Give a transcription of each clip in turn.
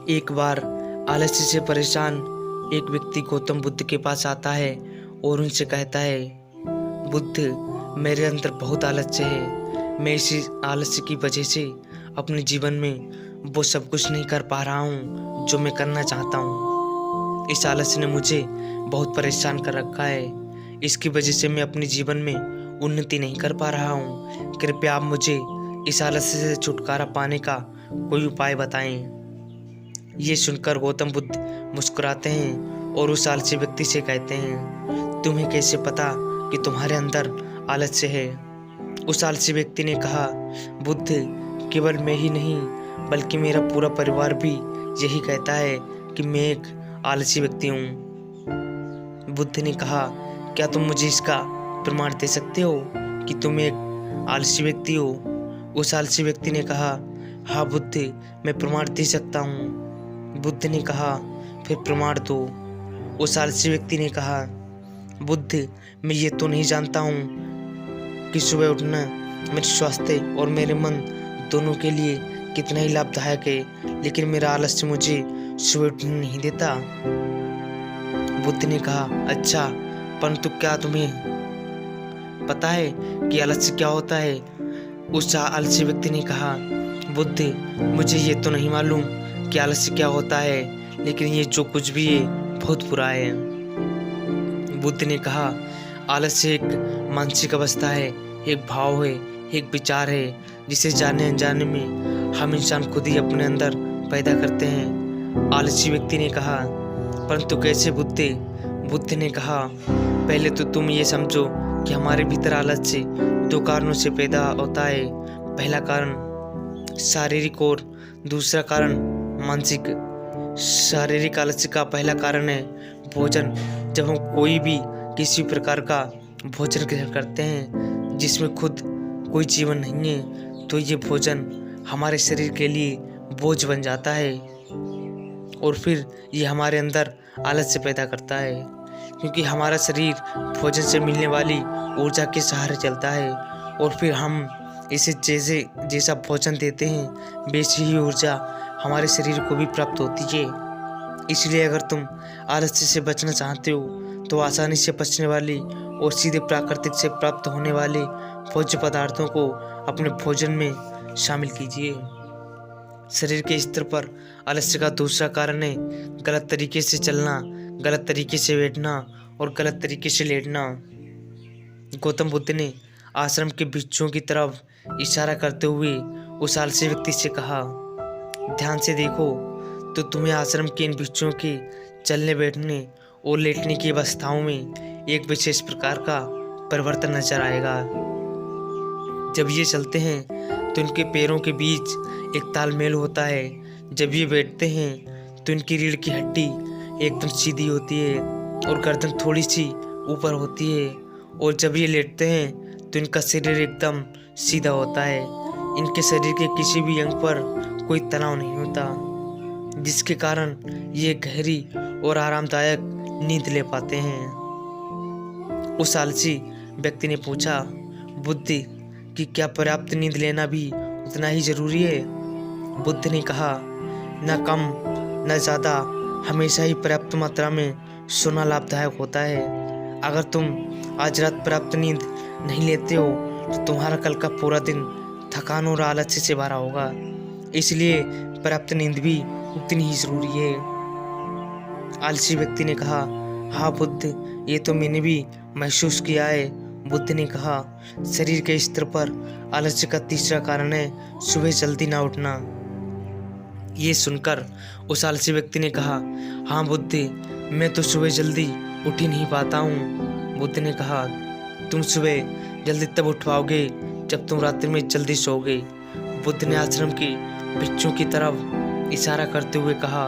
एक बार आलस्य से परेशान एक व्यक्ति गौतम बुद्ध के पास आता है और उनसे कहता है, बुद्ध, मेरे अंदर बहुत आलस्य है। मैं इसी आलस्य की वजह से अपने जीवन में वो सब कुछ नहीं कर पा रहा हूँ जो मैं करना चाहता हूँ। इस आलस्य ने मुझे बहुत परेशान कर रखा है। इसकी वजह से मैं अपने जीवन में उन्नति नहीं कर पा रहा हूँ। कृपया आप मुझे इस आलस्य से छुटकारा पाने का कोई उपाय बताएं। ये सुनकर गौतम बुद्ध मुस्कुराते हैं और उस आलसी व्यक्ति से कहते हैं, तुम्हें कैसे पता कि तुम्हारे अंदर आलस्य है? उस आलसी व्यक्ति ने कहा, बुद्ध, केवल मैं ही नहीं बल्कि मेरा पूरा परिवार भी यही कहता है कि मैं एक आलसी व्यक्ति हूँ। बुद्ध ने कहा, क्या तुम मुझे इसका प्रमाण दे सकते हो कि तुम एक आलसी व्यक्ति हो? उस आलसी व्यक्ति ने कहा, हाँ बुद्ध, मैं प्रमाण दे सकता हूँ। बुद्ध ने कहा, फिर प्रमाण दो। उस आलसी व्यक्ति ने कहा, बुद्ध, मैं ये तो नहीं जानता हूँ कि सुबह उठना मेरे स्वास्थ्य और मेरे मन दोनों के लिए कितना ही लाभदायक है, लेकिन मेरा आलस्य मुझे सुबह उठने नहीं देता। बुद्ध ने कहा, अच्छा, परंतु क्या तुम्हें पता है कि आलस्य क्या होता है? उस आलसी व्यक्ति ने कहा, बुद्ध, मुझे ये तो नहीं मालूम कि आलस्य क्या होता है, लेकिन ये जो कुछ भी है बहुत बुरा है। बुद्ध ने कहा, आलस्य एक मानसिक अवस्था है, एक भाव है, एक विचार है जिसे जाने अनजाने में हम इंसान खुद ही अपने अंदर पैदा करते हैं। आलसी व्यक्ति ने कहा, परंतु कैसे बुद्ध? बुद्ध ने कहा, पहले तो तुम ये समझो कि हमारे भीतर आलस्य दो कारणों से पैदा होता है। पहला कारण शारीरिक और दूसरा कारण मानसिक। शारीरिक आलस्य का पहला कारण है भोजन। जब हम कोई भी किसी प्रकार का भोजन ग्रहण करते हैं जिसमें खुद कोई जीवन नहीं है, तो ये भोजन हमारे शरीर के लिए बोझ बन जाता है और फिर ये हमारे अंदर आलस्य पैदा करता है, क्योंकि हमारा शरीर भोजन से मिलने वाली ऊर्जा के सहारे चलता है और फिर हम इसे जैसा भोजन देते हैं वैसी ही ऊर्जा हमारे शरीर को भी प्राप्त होती है। इसलिए अगर तुम आलस्य से बचना चाहते हो तो आसानी से पचने वाली और सीधे प्राकृतिक से प्राप्त होने वाले भोज्य पदार्थों को अपने भोजन में शामिल कीजिए। शरीर के स्तर पर आलस्य का दूसरा कारण है गलत तरीके से चलना, गलत तरीके से बैठना और गलत तरीके से लेटना। गौतम बुद्ध ने आश्रम के भिक्षुओं की तरफ इशारा करते हुए उस आलसी व्यक्ति से कहा, ध्यान से देखो तो तुम्हें आश्रम के इन भिक्षुओं के चलने बैठने और लेटने की अवस्थाओं में एक विशेष प्रकार का परिवर्तन नजर आएगा। जब ये चलते हैं तो इनके पैरों के बीच एक तालमेल होता है। जब ये बैठते हैं तो इनकी रीढ़ की हड्डी एकदम सीधी होती है और गर्दन थोड़ी सी ऊपर होती है, और जब ये लेटते हैं तो इनका शरीर एकदम सीधा होता है। इनके शरीर के किसी भी अंग पर कोई तनाव नहीं होता, जिसके कारण ये गहरी और आरामदायक नींद ले पाते हैं। उस आलसी व्यक्ति ने पूछा, बुद्ध, कि क्या पर्याप्त नींद लेना भी उतना ही जरूरी है? बुद्ध ने कहा, न कम न ज़्यादा, हमेशा ही पर्याप्त मात्रा में सोना लाभदायक होता है। अगर तुम आज रात पर्याप्त नींद नहीं लेते हो तो तुम्हारा कल का पूरा दिन थकान और आलस्य से भरा होगा। इसलिए पर्याप्त नींद भी उतनी ही जरूरी है। आलसी व्यक्ति ने कहा, हाँ बुद्ध, ये तो मैंने भी महसूस किया है। बुद्ध ने कहा, शरीर के स्तर पर आलस्य का तीसरा कारण है सुबह जल्दी ना उठना। ये सुनकर उस आलसी व्यक्ति ने कहा, हाँ बुद्ध, मैं तो सुबह जल्दी उठ ही नहीं पाता हूँ। बुद्ध ने कहा, तुम सुबह जल्दी तब उठ पाओगे जब तुम रात्रि में जल्दी सोओगे। बुद्ध ने आश्रम के भिक्षुओं की तरफ इशारा करते हुए कहा,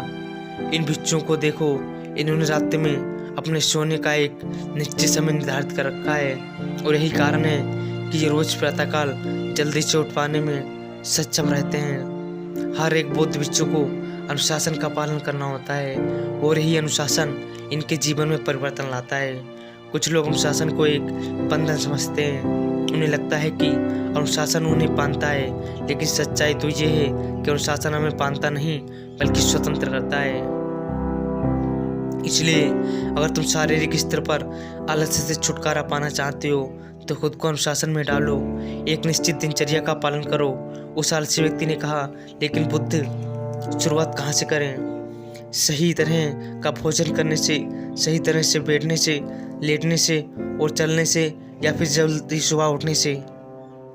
इन भिक्षुओं को देखो, इन्होंने रात्रि में अपने सोने का एक निश्चित समय निर्धारित कर रखा है और यही कारण है कि ये रोज प्रातःकाल जल्दी से उठ पाने में सक्षम रहते हैं। हर एक बौद्ध भिक्षु को अनुशासन का पालन करना होता है और यही अनुशासन इनके जीवन में परिवर्तन लाता है। कुछ लोग अनुशासन को एक बंधन समझते हैं, उन्हें लगता है कि अनुशासन उन्हें बांधता है, लेकिन सच्चाई तो ये है कि अनुशासन हमें बांधता नहीं बल्कि स्वतंत्र करता है। इसलिए अगर तुम शारीरिक स्तर पर आलस्य से छुटकारा पाना चाहते हो तो खुद को अनुशासन में डालो, एक निश्चित दिनचर्या का पालन करो। उस आलसी व्यक्ति ने कहा, लेकिन बुद्ध शुरुआत कहाँ से करें? सही तरह का भोजन करने से, सही तरह से बैठने से, लेटने से और चलने से, या फिर जल्दी सुबह उठने से?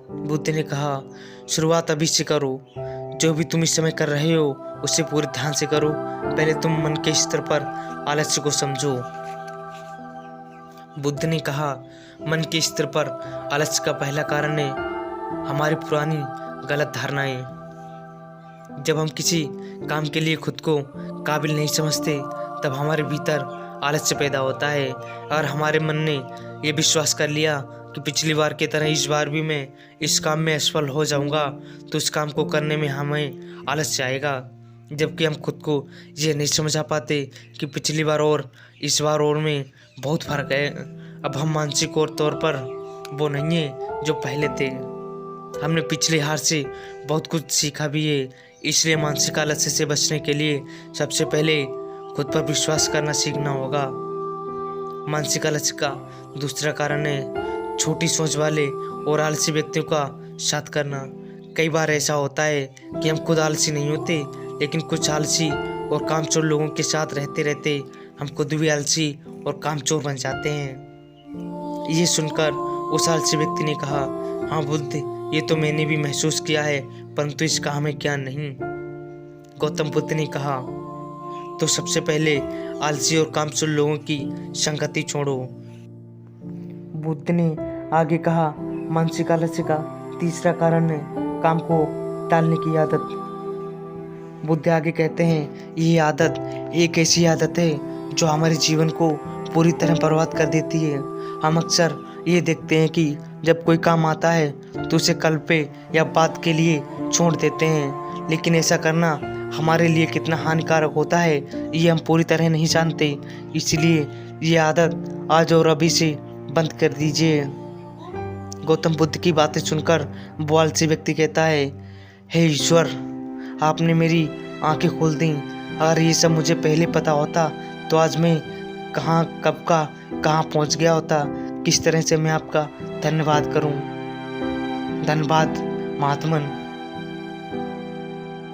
बुद्ध ने कहा, शुरुआत अभी से करो। जो भी तुम इस समय कर रहे हो उसे पूरे ध्यान से करो। पहले तुम मन के स्तर पर आलस्य को समझो। बुद्ध ने कहा, मन के स्तर पर आलस्य का पहला कारण है हमारी पुरानी गलत धारणाएं। जब हम किसी काम के लिए खुद को काबिल नहीं समझते तब हमारे भीतर आलस्य पैदा होता है। और हमारे मन ने यह विश्वास कर लिया कि पिछली बार की तरह इस बार भी मैं इस काम में असफल हो जाऊंगा, तो इस काम को करने में हमें आलस्य आएगा। जबकि हम खुद को ये नहीं समझा पाते कि पिछली बार और इस बार और में बहुत फर्क है। अब हम मानसिक और तौर पर वो नहीं है जो पहले थे। हमने पिछली हार से बहुत कुछ सीखा भी है। इसलिए मानसिक आलस्य से बचने के लिए सबसे पहले खुद पर विश्वास करना सीखना होगा। मानसिक आलस्य का दूसरा कारण है छोटी सोच वाले और आलसी व्यक्तियों का साथ करना। कई बार ऐसा होता है कि हम खुद आलसी नहीं होते, लेकिन कुछ आलसी और कामचोर लोगों के साथ रहते रहते हम खुद भी आलसी और कामचोर बन जाते हैं। ये सुनकर उस आलसी व्यक्ति ने कहा, हाँ बुद्ध, ये तो मैंने भी महसूस किया है, परंतु इसका हमें ज्ञान नहीं। गौतम बुद्ध ने कहा, तो सबसे पहले आलसी और कामचोर लोगों की संगति छोड़ो। बुद्ध ने आगे कहा, मानसिक आलस्य का तीसरा कारण है काम को टालने की आदत। बुद्ध आगे कहते हैं, यह आदत एक ऐसी आदत है जो हमारे जीवन को पूरी तरह बर्बाद कर देती है। हम अक्सर ये देखते हैं कि जब कोई काम आता है तो उसे कल पे या बाद के लिए छोड़ देते हैं, लेकिन ऐसा करना हमारे लिए कितना हानिकारक होता है ये हम पूरी तरह नहीं जानते। इसलिए ये आदत आज और अभी से बंद कर दीजिए। गौतम बुद्ध की बातें सुनकर वो आलसी व्यक्ति कहता है, हे ईश्वर, आपने मेरी आंखें खोल दी। अगर ये सब मुझे पहले पता होता तो आज मैं कहाँ कब का कहाँ पहुँच गया होता। किस तरह से मैं आपका धन्यवाद करूँ। धन्यवाद महात्मन।